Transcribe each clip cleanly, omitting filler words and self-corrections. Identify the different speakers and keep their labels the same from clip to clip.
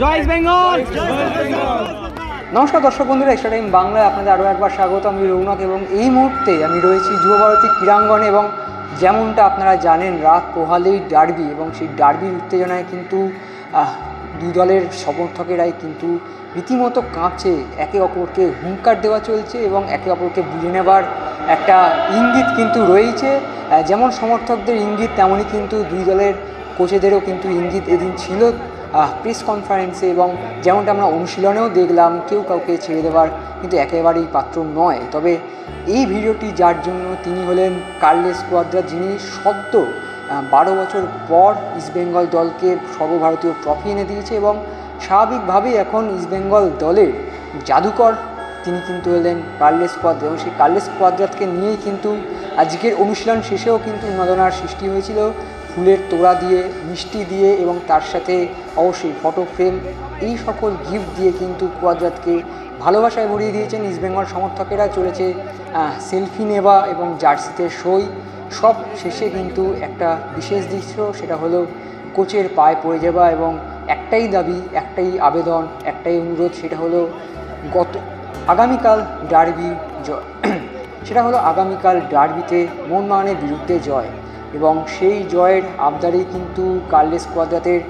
Speaker 1: জয় east Bengal.
Speaker 2: নমস্কার দর্শক বন্ধুরা, এক্সট্রা টাইম বাংলায় আপনাদের আরও একবার স্বাগত। আমি রৌনক এবং এই মুহূর্তে আমি রয়েছি যুবভারতী ক্রীড়াঙ্গনে এবং যেমনটা আপনারা জানেন রাত পোহালেই ডার্বি এবং সেই ডার্বির উত্তেজনায় কিন্তু দুই দলের সমর্থকেরাই কিন্তু রীতিমতো কাঁপছে, একে অপরকে হুঙ্কার দেওয়া চলছে এবং একে অপরকে বুঝে নেবার একটা ইঙ্গিত কিন্তু রয়েছে। যেমন সমর্থকদের ইঙ্গিত তেমনই কিন্তু দুই দলের কোচেদেরও কিন্তু ইঙ্গিত এদিন ছিল প্রেস কনফারেন্সে, এবং যেমনটা আমরা অনুশীলনেও দেখলাম কেউ কাউকে ছেড়ে দেওয়ার কিন্তু একেবারেই পাত্র নয়। তবে এই ভিডিওটি যার জন্য তিনি হলেন কার্লোস কুয়াদ্রাত, যিনি সদ্য 12 বছর পর ইস্টবেঙ্গল দলকে সর্বভারতীয় ট্রফি এনে দিয়েছে এবং স্বাভাবিকভাবেই এখন ইস্টবেঙ্গল দলের জাদুকর তিনি কিন্তু হলেন কার্লোস কুয়াদ্রাত। এবং সেই কার্লোস কুয়াদ্রাতকে নিয়েই কিন্তু আজকের অনুশীলন শেষেও কিন্তু উন্মাদনার সৃষ্টি হয়েছিল, ফুলের তোড়া দিয়ে, মিষ্টি দিয়ে এবং তার সাথে অবশ্যই ফটো ফ্রেম, এই সকল গিফট দিয়ে কিন্তু কুয়াদ্রাতকে ভালোবাসায় ভরিয়ে দিয়েছেন ইস্টবেঙ্গল সমর্থকেরা। চলেছে সেলফি নেওয়া এবং জার্সিতে সই। সব শেষে কিন্তু একটা বিশেষ দৃশ্য, সেটা হলো কোচের পায়ে পড়ে যাওয়া এবং একটাই দাবি, একটাই আবেদন, একটাই অনুরোধ, সেটা হলো আগামীকাল ডার্বি জয়, সেটা হলো আগামীকাল ডার্বিতে মোহনবাগানের বিরুদ্ধে জয়। এবং সেই জয়ের আবদারেই কিন্তু কার্লোস কুয়াদ্রাতের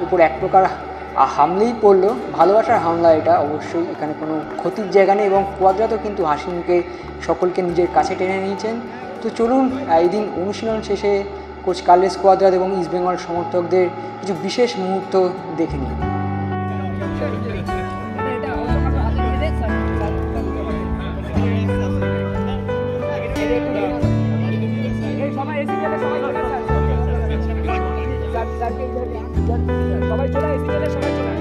Speaker 2: উপর এক প্রকার হামলেই পড়লো, ভালোবাসার হামলা এটা অবশ্যই, এখানে কোনো ক্ষতির জায়গা নেই। এবং কুয়াদ্রাতও কিন্তু হাসি মুখে সকলকে নিজের কাছে টেনে নিয়েছেন। তো চলুন এই দিন অনুশীলন শেষে কোচ কার্লোস কুয়াদ্রাত এবং ইস্টবেঙ্গল সমর্থকদের কিছু বিশেষ মুহূর্ত দেখে নিন।
Speaker 1: সবাই চলে সবাই চলে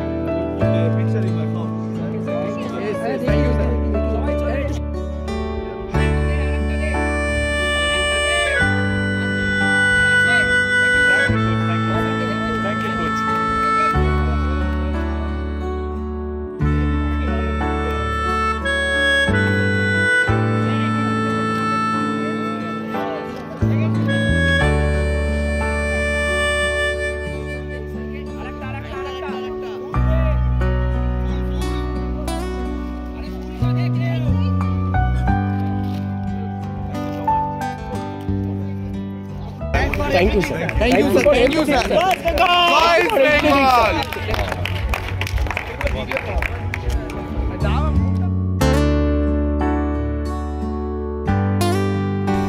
Speaker 1: Thank you, sir. Thank you, sir. Thank you, sir.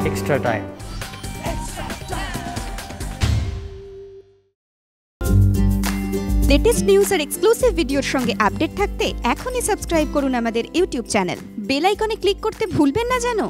Speaker 2: Extra time.
Speaker 3: Latest news আর এক্সক্লুসিভ ভিডিওর সঙ্গে আপডেট থাকতে এখনই সাবস্ক্রাইব করুন আমাদের ইউটিউব চ্যানেল। বেল আইকনে ক্লিক করতে ভুলবেন না যেন।